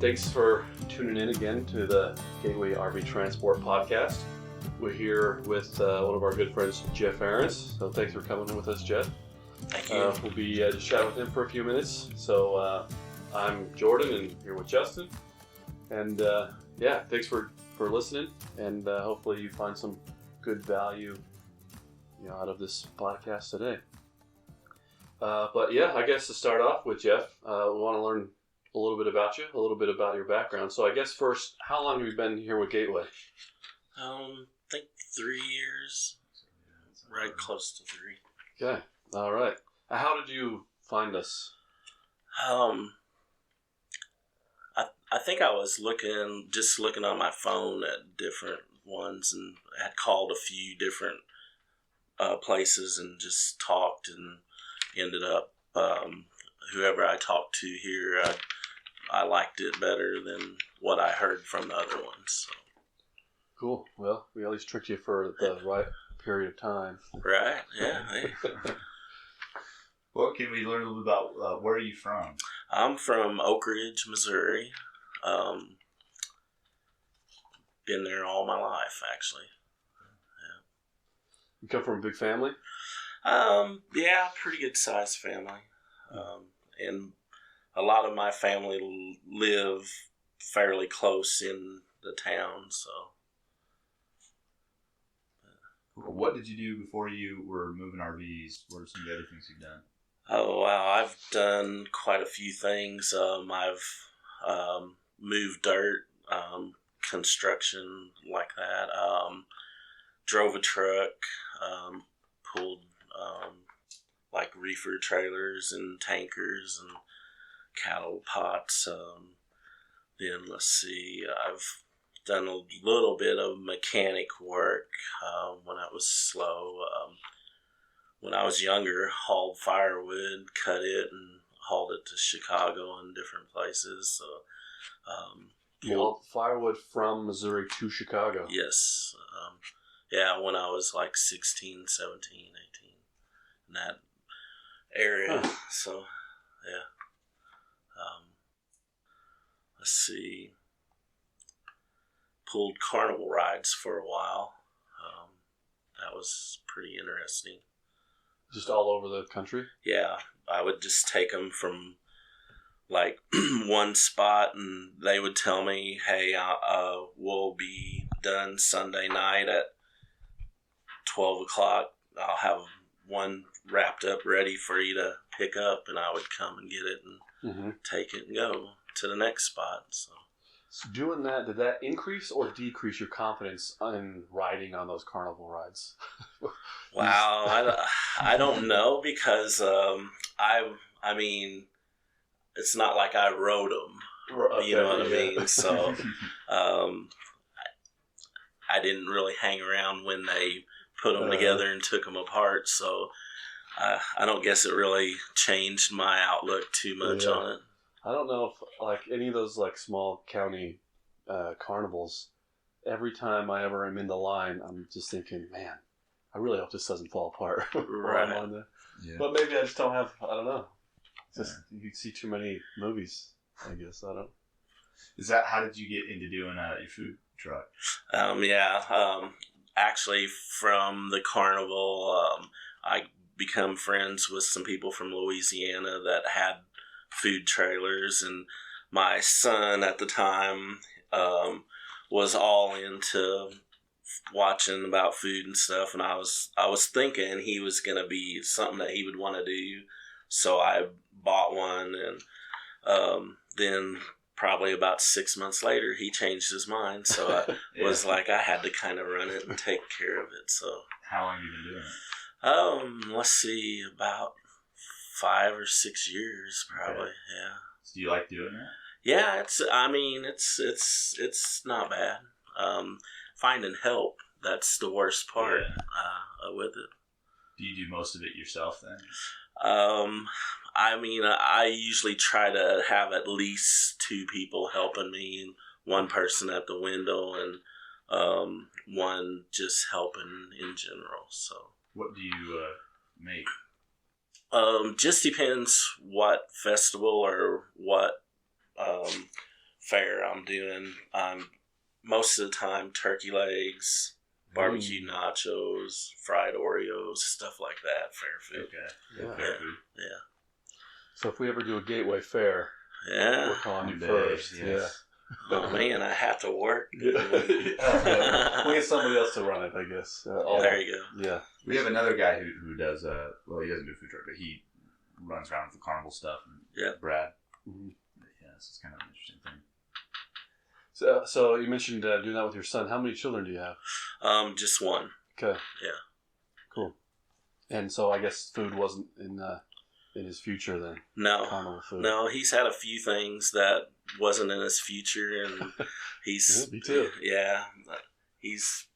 Thanks for tuning in again to the Gateway RV Transport Podcast. We're here with one of our good friends, Jeff Ahrens. So thanks for coming in with us, Jeff. Thank you. We'll be just chatting with him for a few minutes. So I'm Jordan and here with Justin. And thanks for listening. And hopefully you find some good value out of this podcast today. I guess to start off with, Jeff, we want to learn a little bit about you, a little bit about your background. So I guess first, how long have you been here with Gateway? I think 3 years, right close to 3. Okay, all right. How did you find us? I think I was looking on my phone at different ones and had called a few different places and just talked and ended up, whoever I talked to here, I liked it better than what I heard from the other ones. So. Cool. Well, we at least tricked you for the right period of time. Right, yeah. Well, can we learn a little bit about where are you from? I'm from Oak Ridge, Missouri. Been there all my life, actually. Yeah. You come from a big family? Yeah, pretty good sized family. And a lot of my family live fairly close in the town, so. What did you do before you were moving RVs? What are some of the other things you've done? Oh, wow. I've done quite a few things. I've moved dirt, construction like that. Drove a truck, pulled like reefer trailers and tankers and cattle pots. Then let's see, I've done a little bit of mechanic work when I was slow. When I was younger, hauled firewood, cut it, and hauled it to Chicago and different places. So, You hauled firewood from Missouri to Chicago? Yes. When I was like 16, 17, 18, in that area. Huh. So, yeah. Let's see. Pulled carnival rides for a while. That was pretty interesting. Just all over the country? Yeah, I would just take them from like one spot, and they would tell me, "Hey, we'll be done Sunday night at 12 o'clock. I'll have one wrapped up ready for you to pick up," and I would come and get it and take it and go to the next spot. So doing that, did that increase or decrease your confidence in riding on those carnival rides? Wow, I don't know, because I mean, it's not like I rode them. Okay, You know what I mean? So I didn't really hang around when they put them together and took them apart. So I don't guess it really changed my outlook too much on it. I don't know if like any of those like small county carnivals, every time I ever am in the line, I'm just thinking, man, I really hope this doesn't fall apart. Right. I'm on there. Yeah. But maybe I just don't have, I don't know. It's just you see too many movies, I guess. I don't. Is that, how did you get into doing your food truck? Actually, from the carnival, I become friends with some people from Louisiana that had food trailers, and my son at the time was all into watching about food and stuff, and I was thinking he was gonna be something that he would want to do, so I bought one, and then probably about 6 months later he changed his mind, so I was like, I had to kind of run it and take care of it. So how long have you been doing it? Let's see, about 5 or 6 years, probably. Okay. Yeah. So do you like doing that? Yeah, it's not bad. Finding help, that's the worst part with it. Do you do most of it yourself then? I usually try to have at least 2 people helping me, and one person at the window, and one just helping in general. So. What do you make? Just depends what festival or what fare I'm doing, most of the time turkey legs, barbecue nachos, fried Oreos, stuff like that. Fair food. Okay. Yeah. Fair food. Yeah. So if we ever do a Gateway Fair, Yeah. we're calling you One day, first. yes. Oh man, I have to work. Yeah. We get somebody else to run it, I guess. There you go. Yeah. We have another guy who does, well, he doesn't do food truck, but he runs around with the carnival stuff. Yeah. Brad. Mm-hmm. Yeah, so it's kind of an interesting thing. So you mentioned doing that with your son. How many children do you have? Just one. Okay. Yeah. Cool. And so I guess food wasn't in his future then. No. Carnival food. No, he's had a few things that wasn't in his future, and he's Yeah, me too. Yeah, he's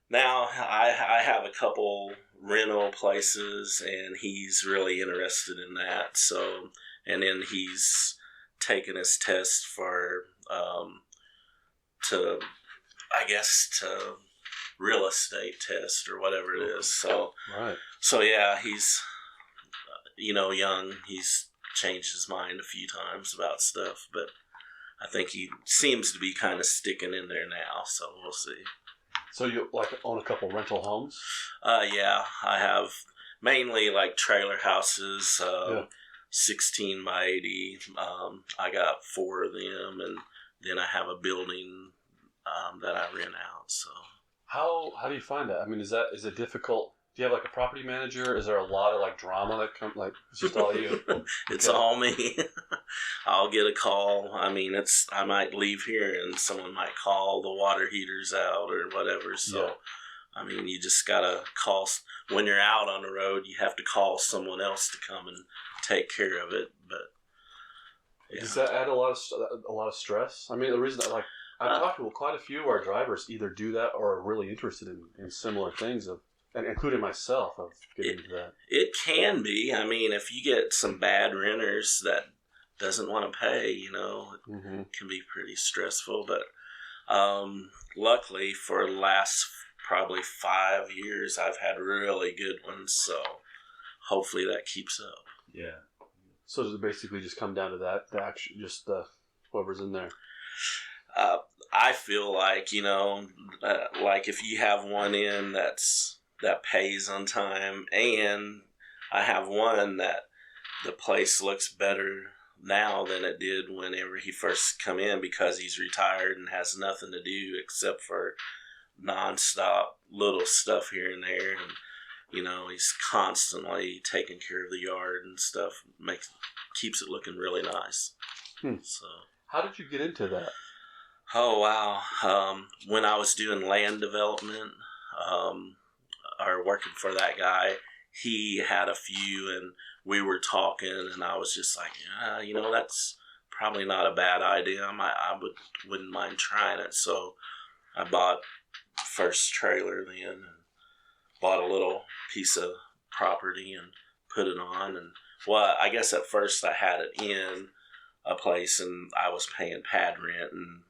now. I have a couple rental places, and he's really interested in that. So, and then he's taken his test for to real estate test or whatever it is. So Right. So yeah, he's young. He's changed his mind a few times about stuff, but I think he seems to be kind of sticking in there now. So we'll see. So you own a couple rental homes? Yeah, I have mainly like trailer houses, Yeah. 16 by 80. I got 4 of them, and then I have a building that I rent out. So How do you find that? I mean, is it difficult? Do you have like a property manager? Is there a lot of like drama that comes? Like it's just all you? it's Okay. all me. I'll get a call. I mean, I might leave here and someone might call the water heaters out or whatever. So, Yeah. I mean, you just gotta call when you're out on the road. You have to call someone else to come and take care of it. But yeah. Does that add a lot of stress? I mean, the reason that I've talked to quite a few of our drivers either do that or are really interested in similar things and including myself of getting into that. It can be. I mean, if you get some bad renters that doesn't want to pay, it Mm-hmm. can be pretty stressful. But luckily, for the last probably 5 years, I've had really good ones. So hopefully that keeps up. Yeah. So does it basically just come down to that? The action, just whoever's in there. I feel like like if you have one in that pays on time, and I have one that the place looks better now than it did whenever he first come in, because he's retired and has nothing to do except for nonstop little stuff here and there, and he's constantly taking care of the yard and stuff. Keeps it looking really nice. So How did you get into that? oh wow, when I was doing land development or working for that guy, he had a few, and we were talking, and I was just like, yeah, that's probably not a bad idea. I wouldn't mind trying it. So I bought first trailer then, and bought a little piece of property and put it on. And well, I guess at first I had it in a place, and I was paying pad rent, and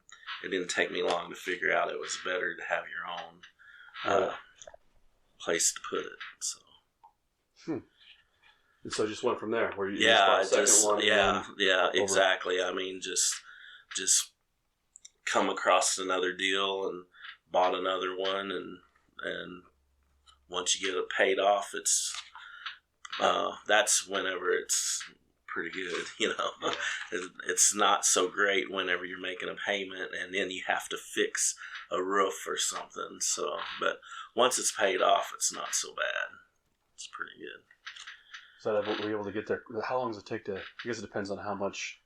it didn't take me long to figure out it was better to have your own place to put it. So. And so just went from there, where you Yeah, just bought a second one. yeah, exactly. I mean, just come across another deal and bought another one, and once you get it paid off, it's that's whenever it's pretty good. Yeah. It's not so great whenever you're making a payment and then you have to fix a roof or something. So, but once it's paid off, it's not so bad. It's pretty good. So were you able to get there? How long does it take to? I guess it depends on how much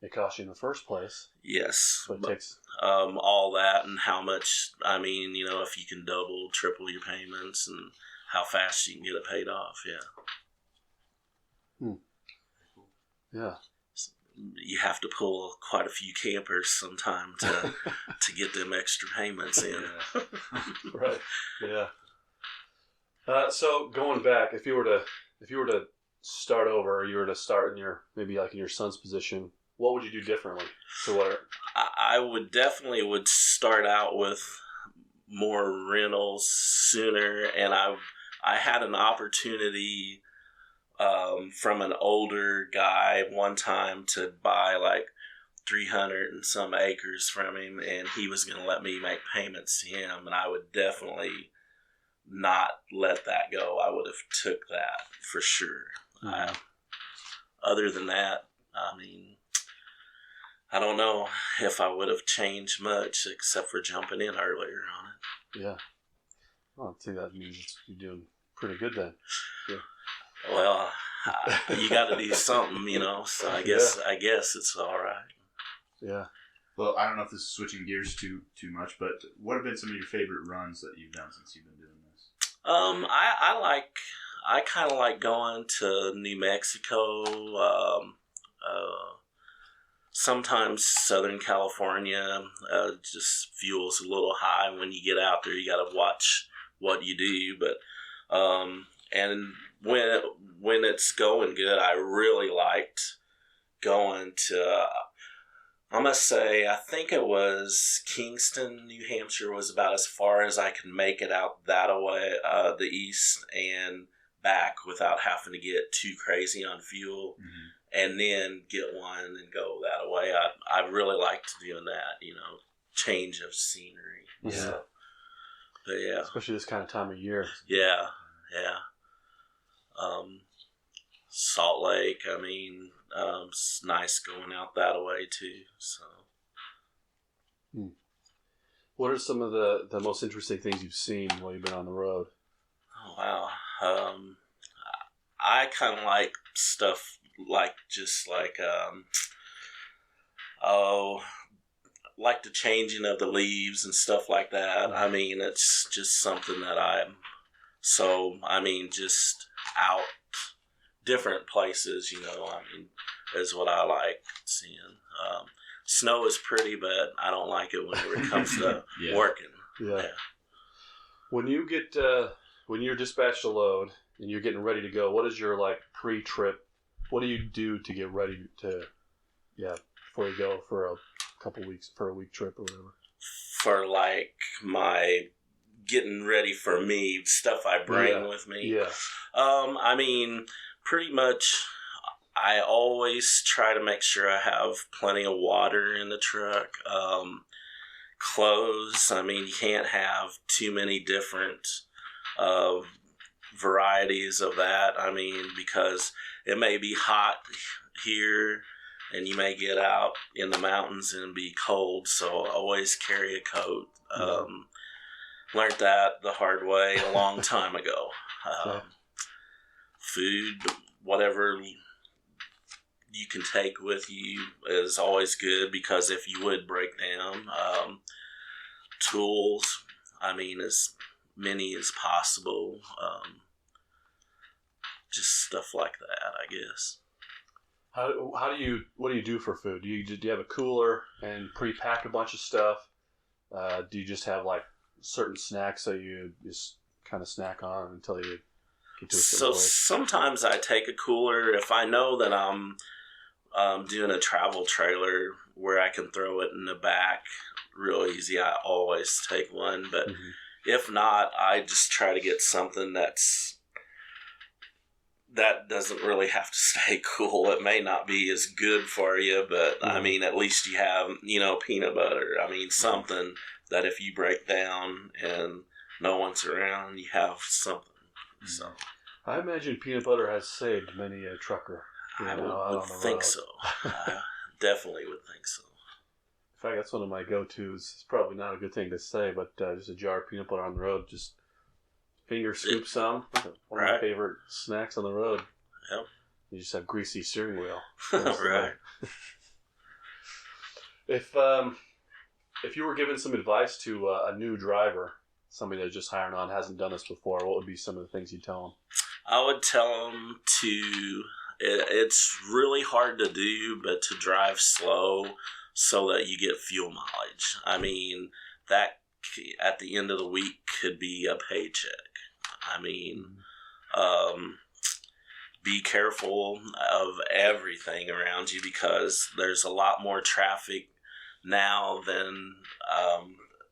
it cost you in the first place. Yes, But it takes. all that and how much. I mean, if you can double, triple your payments, and how fast you can get it paid off. Yeah. Yeah. You have to pull quite a few campers sometime to get them extra payments in. Yeah. Right. Yeah. So going back, if you were to start over, or you were to start in your son's position, what would you do differently? So what? I would definitely start out with more rentals sooner, and I had an opportunity from an older guy one time to buy like 300 and some acres from him, and he was going to let me make payments to him, and I would definitely not let that go. I would have took that for sure. Mhm. Other than that, I mean, I don't know if I would have changed much except for jumping in earlier on it. Yeah. Well, I think that means you're doing pretty good then. Well, you got to do something, you know. So I guess it's all right. Yeah. Well, I don't know if this is switching gears too much, but what have been some of your favorite runs that you've done since you've been doing this? I kind of like going to New Mexico. Sometimes Southern California. Just fuel's a little high when you get out there. You got to watch what you do, but and when it's going good, I really liked going to. I must say, I think it was Kingston, New Hampshire was about as far as I could make it out that way, the east and back without having to get too crazy on fuel, and then get one and go that way. I really liked doing that, you know, change of scenery. Yeah. So, but yeah. Especially this kind of time of year. Yeah. Salt Lake, I mean, it's nice going out that way too. So, What are some of the most interesting things you've seen while you've been on the road? oh wow, I kind of like stuff like like the changing of the leaves and stuff like that. I mean, it's just something that just out different places, you know, I mean, is what I like seeing. Snow is pretty, but I don't like it whenever it comes to working. Yeah. When you get when you're dispatched a load and you're getting ready to go, what is your like pre-trip? What do you do to get ready to before you go for a couple weeks, for a week trip or whatever? For like my getting ready for me, stuff I bring with me. Yeah. I mean, pretty much I always try to make sure I have plenty of water in the truck. Clothes, I mean, you can't have too many different varieties of that. I mean, because it may be hot here and you may get out in the mountains and be cold, so always carry a coat. Learned that the hard way a long time ago. Food, whatever you can take with you is always good, because if you would break down, tools, I mean, as many as possible, just stuff like that, I guess. What do you do for food? Do you have a cooler and pre-pack a bunch of stuff? Do you just have like certain snacks that you just kind of snack on until you get to a certain place? Sometimes I take a cooler if I know that I'm doing a travel trailer where I can throw it in the back real easy. I always take one, but if not, I just try to get something that doesn't really have to stay cool. It may not be as good for you, but I mean, at least you have, you know, peanut butter. I mean, something that if you break down and no one's around, you have something. So I imagine peanut butter has saved many a trucker. I would think so. I definitely would think so. In fact, that's one of my go-tos. It's probably not a good thing to say, but just a jar of peanut butter on the road. Just finger scoop some. One of my favorite snacks on the road. Yep. You just have greasy steering wheel. Right. If you were giving some advice to a new driver, somebody that's just hiring on, hasn't done this before, what would be some of the things you'd tell them? I would tell them to... It's really hard to do, but to drive slow so that you get fuel mileage. I mean, that at the end of the week could be a paycheck. I mean, be careful of everything around you, because there's a lot more traffic now than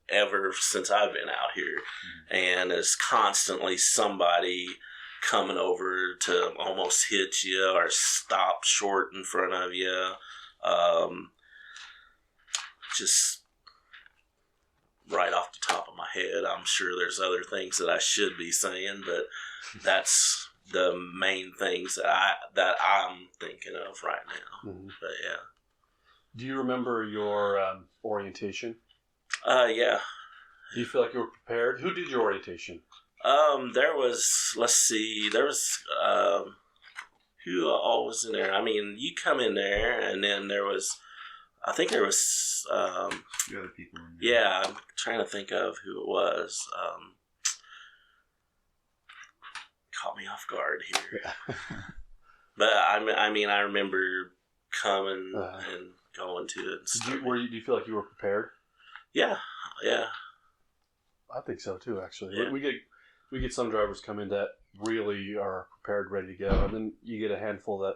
ever since I've been out here. And it's constantly somebody coming over to almost hit you or stop short in front of you. just right off the top of my head. I'm sure there's other things that I should be saying, but that's the main things that I'm thinking of right now. Mm-hmm. But yeah. Do you remember your orientation? Yeah. Do you feel like you were prepared? Who did your orientation? There was, let's see, there was, who all was in there? I mean, you come in there, and then there was, I think there was, The other people in there. yeah, I'm trying to think of who it was. Caught me off guard here. But I mean, I remember coming and going to it. And stuff. Do you feel like you were prepared? Yeah. I think so too. Actually, Yeah. we get some drivers come in that really are prepared, ready to go, and then you get a handful that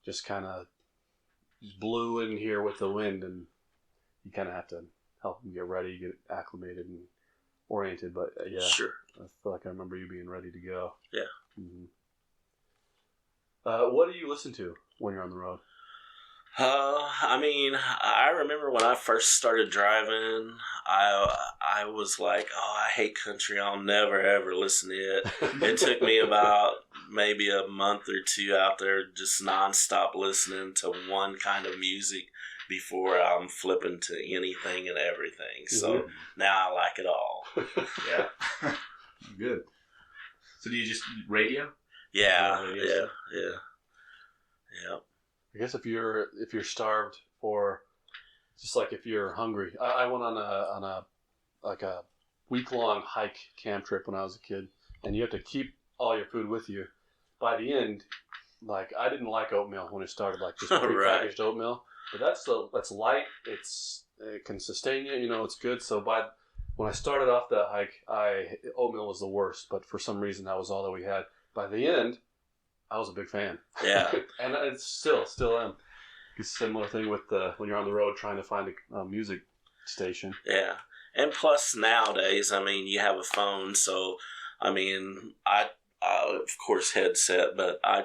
just kind of blew in here with the wind, and you kind of have to help them get ready, get acclimated, and oriented. But yeah, Sure. I feel like I remember you being ready to go. Yeah. Mm-hmm. What do you listen to when you're on the road? I mean, I remember when I first started driving, I was like, oh, I hate country. I'll never, ever listen to it. It took me about maybe a month or two out there just nonstop listening to one kind of music before I'm flipping to anything and everything. So now I like it all. Yeah. Good. So do you just radio? Yeah. I guess if you're starved, or just like if you're hungry, I went on a week-long hike camp trip when I was a kid, and you have to keep all your food with you. By the end, like I didn't like oatmeal when it started, like just prepackaged oatmeal, but that's light. It can sustain you. You know, it's good. So when I started off that hike, oatmeal was the worst, but for some reason that was all that we had. By the end, I was a big fan. Yeah. And it's still am. It's a similar thing with when you're on the road trying to find a music station. Yeah. And plus nowadays, I mean, you have a phone, so I mean, I of course headset, but I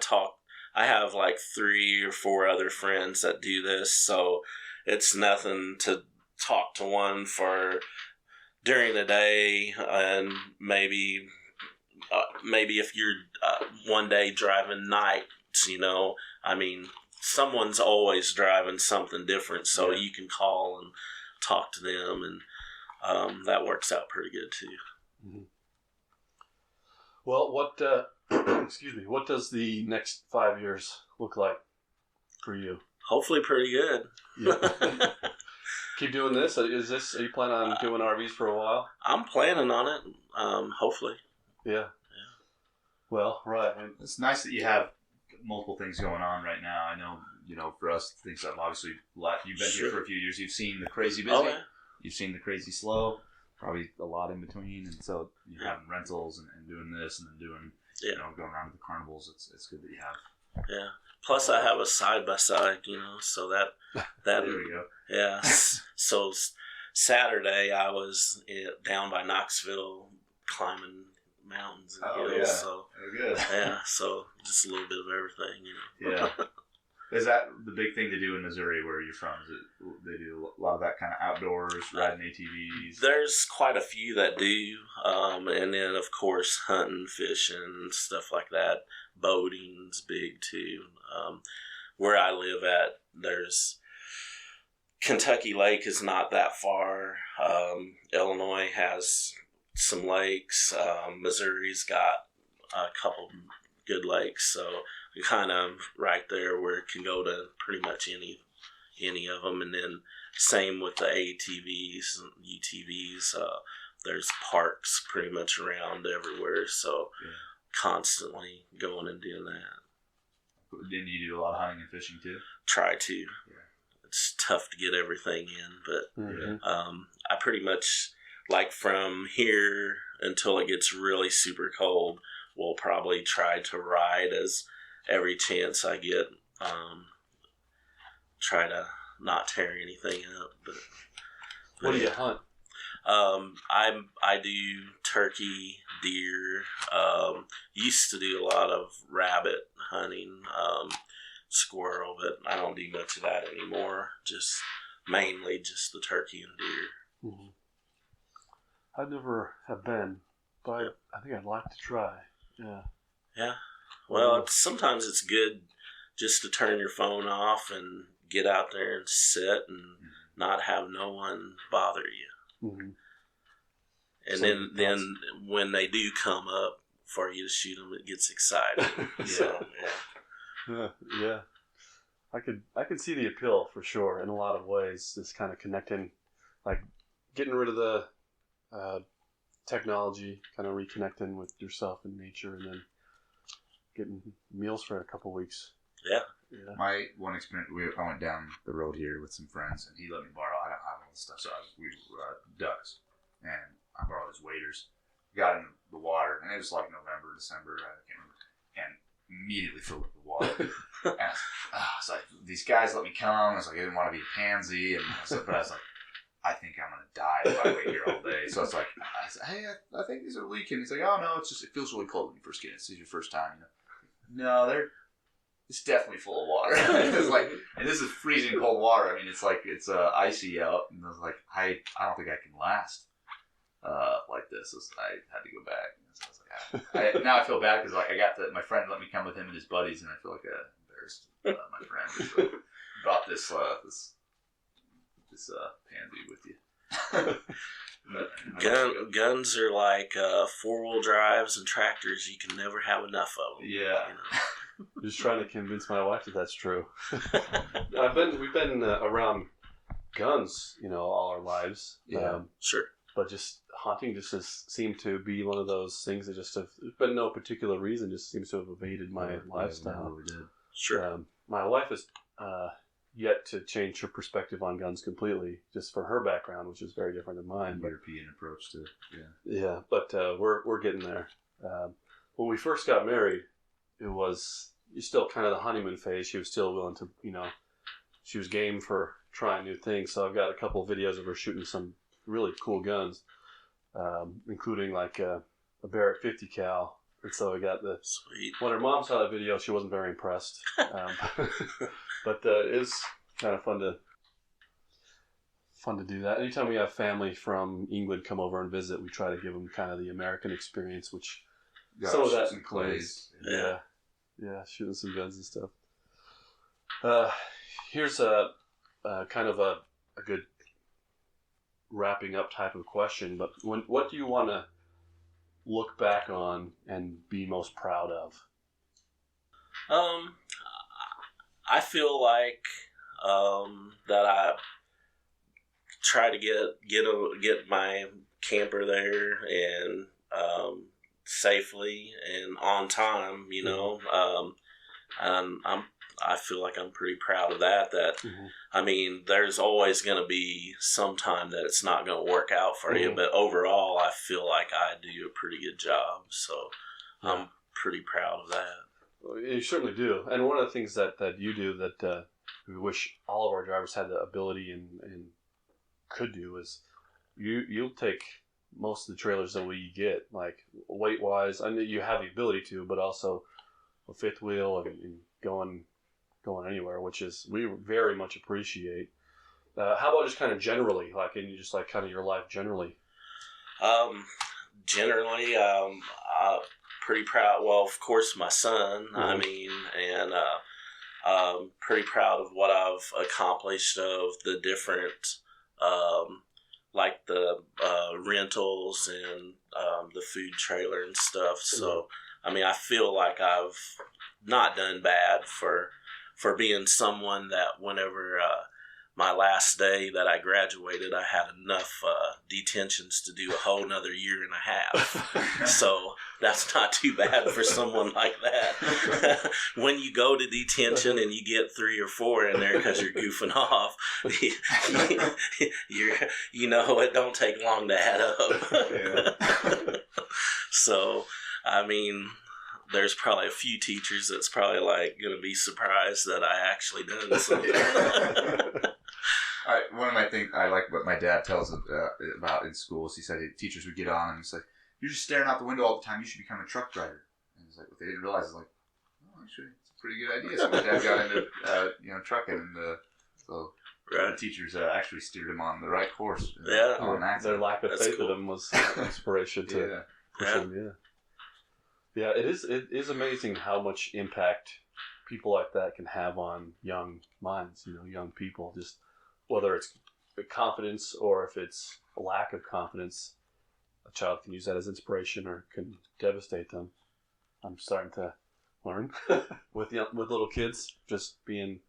have like 3 or 4 other friends that do this, so it's nothing to talk to one for during the day, and maybe if you're one day driving nights, you know, I mean, someone's always driving something different, so you can call and talk to them, and that works out pretty good too. Mm-hmm. Well, what excuse me, what does the next 5 years look like for you? Hopefully pretty good. Yeah. Keep doing this? Are you planning on doing RVs for a while? I'm planning on it, hopefully. Yeah. Well, right. And it's nice that you have multiple things going on right now. I know, you know, for us, things have obviously, you've been here for a few years. You've seen the crazy busy. You've seen the crazy slow. Probably a lot in between. And so you're having rentals and doing this and then doing, you know, going around to the carnivals. It's good that you have. Yeah. Plus, I have a side-by-side, you know, so that there we go. Yeah. So Saturday, I was down by Knoxville climbing mountains and hills. So good. Yeah, so just a little bit of everything, you know. Yeah. Is that the big thing to do in Missouri where you're from? Is it they do a lot of that kind of outdoors, riding ATVs? There's quite a few that do, and then of course hunting, fishing, stuff like that. Boating's big too. Where I live at, there's Kentucky Lake is not that far. Illinois has some lakes. Missouri's got a couple good lakes, so you're kind of right there where it can go to pretty much any of them. And then same with the ATVs and UTVs. There's parks pretty much around everywhere, so constantly going and doing that. Didn't you do a lot of hunting and fishing too? Try to. Yeah. It's tough to get everything in, but I pretty much, like from here until it gets really super cold, will probably try to ride as every chance I get. Try to not tear anything up. But what do you hunt? I do turkey, deer. Used to do a lot of rabbit hunting, squirrel, but I don't do much of that anymore. Just mainly just the turkey and deer. Mm-hmm. I never have been, but I think I'd like to try. Yeah. Yeah. Well, sometimes it's good just to turn your phone off and get out there and sit and not have no one bother you. Mm-hmm. And then when they do come up for you to shoot them, it gets exciting. So, yeah. I could see the appeal for sure in a lot of ways. Just kind of connecting, like getting rid of the technology, kind of reconnecting with yourself and nature, and then getting meals for a couple weeks. Yeah. My one experience, I went down the road here with some friends, and he let me borrow. I don't have all this stuff, so we ducks, and I borrowed his waders. Got in the water, and it was like November, December, I can't remember, and immediately filled up with water. And I was like, these guys let me come. I was like, I didn't want to be a pansy, but I was like, I think I'm gonna die if I wait here all day. So I was like, hey, I think these are leaking. He's like, oh no, it feels really cold when you first get in. It's your first time, No, it's definitely full of water. It's like, and this is freezing cold water. I mean, it's like it's icy out, and I was like, I don't think I can last like this. So I had to go back. So I was like, now I feel bad because like I got my friend let me come with him and his buddies, and I feel like I embarrassed my friend. So brought this pansy with you. Guns are like 4-wheel drives and tractors. You can never have enough of them. Yeah. Just trying to convince my wife that that's true. We've been around guns, all our lives. Yeah, sure. But just hunting just has seemed to be one of those things that just have, there's been no particular reason, just seems to have evaded my lifestyle. Sure. My wife has yet to change her perspective on guns completely, just for her background, which is very different than mine. European approach to it. Yeah, but we're getting there. When we first got married, it was still kind of the honeymoon phase. She was still willing to, she was game for trying new things. So I've got a couple of videos of her shooting some really cool guns, including like a Barrett 50 cal. And so we got Sweet. When her mom saw that video, she wasn't very impressed. But it is kind of fun to do that. Anytime we have family from England come over and visit, we try to give them kind of the American experience, which some of that includes. Yeah, shooting some guns and stuff. Here's a kind of a good wrapping up type of question, but what do you want to look back on and be most proud of? I feel like that I try to get my camper there and safely and on time, and I feel like I'm pretty proud of that. I mean, there's always going to be some time that it's not going to work out for you, but overall, I feel like I do a pretty good job. So I'm pretty proud of that. Well, you certainly do. And one of the things that you do that we wish all of our drivers had the ability and could do is you'll take most of the trailers that we get, like weight-wise. I know you have the ability to, but also a fifth wheel and going anywhere, which is we very much appreciate. How about just kind of generally, like in just like kind of your life generally? Generally, pretty proud. Well, of course, my son. I mean, and pretty proud of what I've accomplished of the different, like the rentals and the food trailer and stuff. So, I mean, I feel like I've not done bad for being someone that whenever my last day that I graduated, I had enough detentions to do a whole nother year and a half. So that's not too bad for someone like that. When you go to detention and you get 3 or 4 in there because you're goofing off, it don't take long to add up. So, I mean, there's probably a few teachers that's probably like going to be surprised that I actually done something. One of my things I like what my dad tells about in schools. He said teachers would get on and he's like, "You're just staring out the window all the time. You should become a truck driver." And he's like, what they didn't realize is like, oh, actually, it's a pretty good idea. So my dad got into trucking, and so Right. The teachers actually steered him on the right course. Yeah. On that. Their lack of That's faith cool. in him was inspiration to Yeah. push him. Yeah. It is amazing how much impact people like that can have on young minds. Young people. Just whether it's confidence or if it's a lack of confidence, a child can use that as inspiration or can devastate them. I'm starting to learn with little kids, just being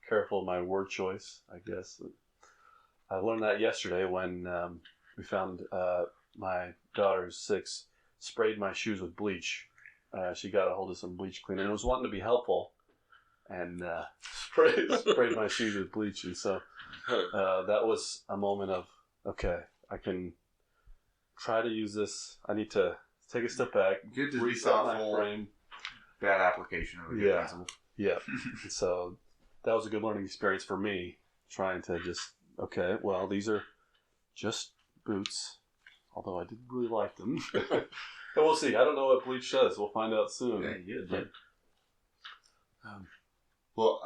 careful of my word choice, I guess. I learned that yesterday when we found my daughter's 6 sprayed my shoes with bleach. She got a hold of some bleach cleaner and was wanting to be helpful and sprayed my shoes with bleach. And so that was a moment of, okay, I can try to use this. I need to take a step back, Good to be reset my thoughtful. frame. Bad application of a good principle. Yeah. So that was a good learning experience for me, trying to just, okay, well, these are just boots, although I did really like them. And we'll see. I don't know what bleach does. We'll find out soon. Yeah, you did. But, Well,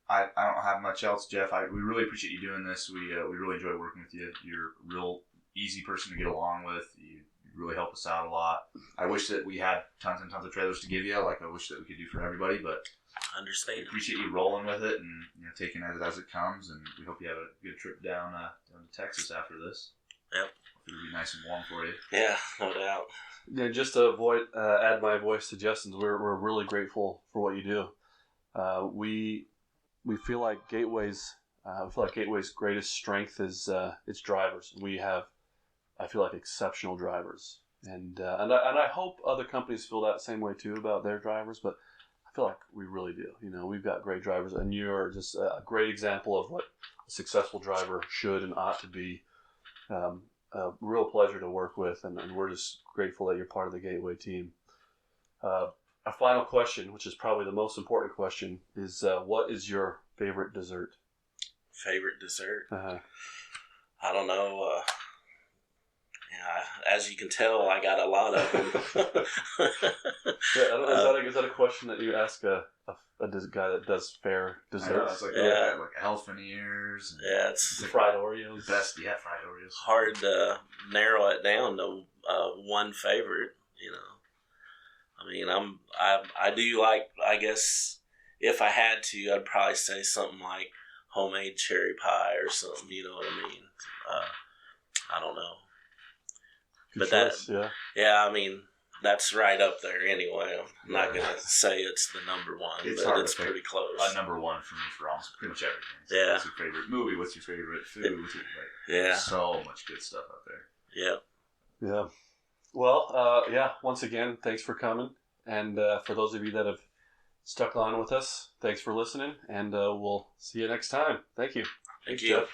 I don't have much else, Jeff. We really appreciate you doing this. We really enjoy working with you. You're a real easy person to get along with. You really help us out a lot. I wish that we had tons and tons of trailers to give you, like I wish that we could do for everybody, but I understand. we appreciate you rolling with it and taking it as it comes, and we hope you have a good trip down to Texas after this. Yep. It'll be nice and warm for you. Yeah, no doubt. yeah, just to add my voice to Justin's, we're really grateful for what you do. We feel like Gateway's greatest strength is its drivers. We have, I feel like, exceptional drivers, and I hope other companies feel that same way too about their drivers. But I feel like we really do. We've got great drivers, and you're just a great example of what a successful driver should and ought to be. A real pleasure to work with, and we're just grateful that you're part of the Gateway team. A final question, which is probably the most important question, is what is your favorite dessert? Favorite dessert? Uh-huh. I don't know. As you can tell, I got a lot of them. Yeah, I don't know, is that a question that you ask a guy that does fair I know, desserts? it's like, Yeah. like elephant ears. And Yeah, it's Fried Oreos. best, fried Oreos. hard to narrow it down to one favorite. I mean, I do like. I guess if I had to, I'd probably say something like homemade cherry pie or something. You know what I mean? I don't know. Good but choice, yeah. Yeah, I mean, that's right up there anyway. I'm not going to say it's the number one, It's but hard it's to pick pretty close. Number one for me for almost pretty much everything. So Yeah. What's your favorite movie? What's your favorite food? What's your, Yeah. There's so much good stuff out there. Yeah. Yeah. Well, once again, thanks for coming. And for those of you that have stuck on with us, thanks for listening. And we'll see you next time. Thank you. Thank Thanks, you. Jeff.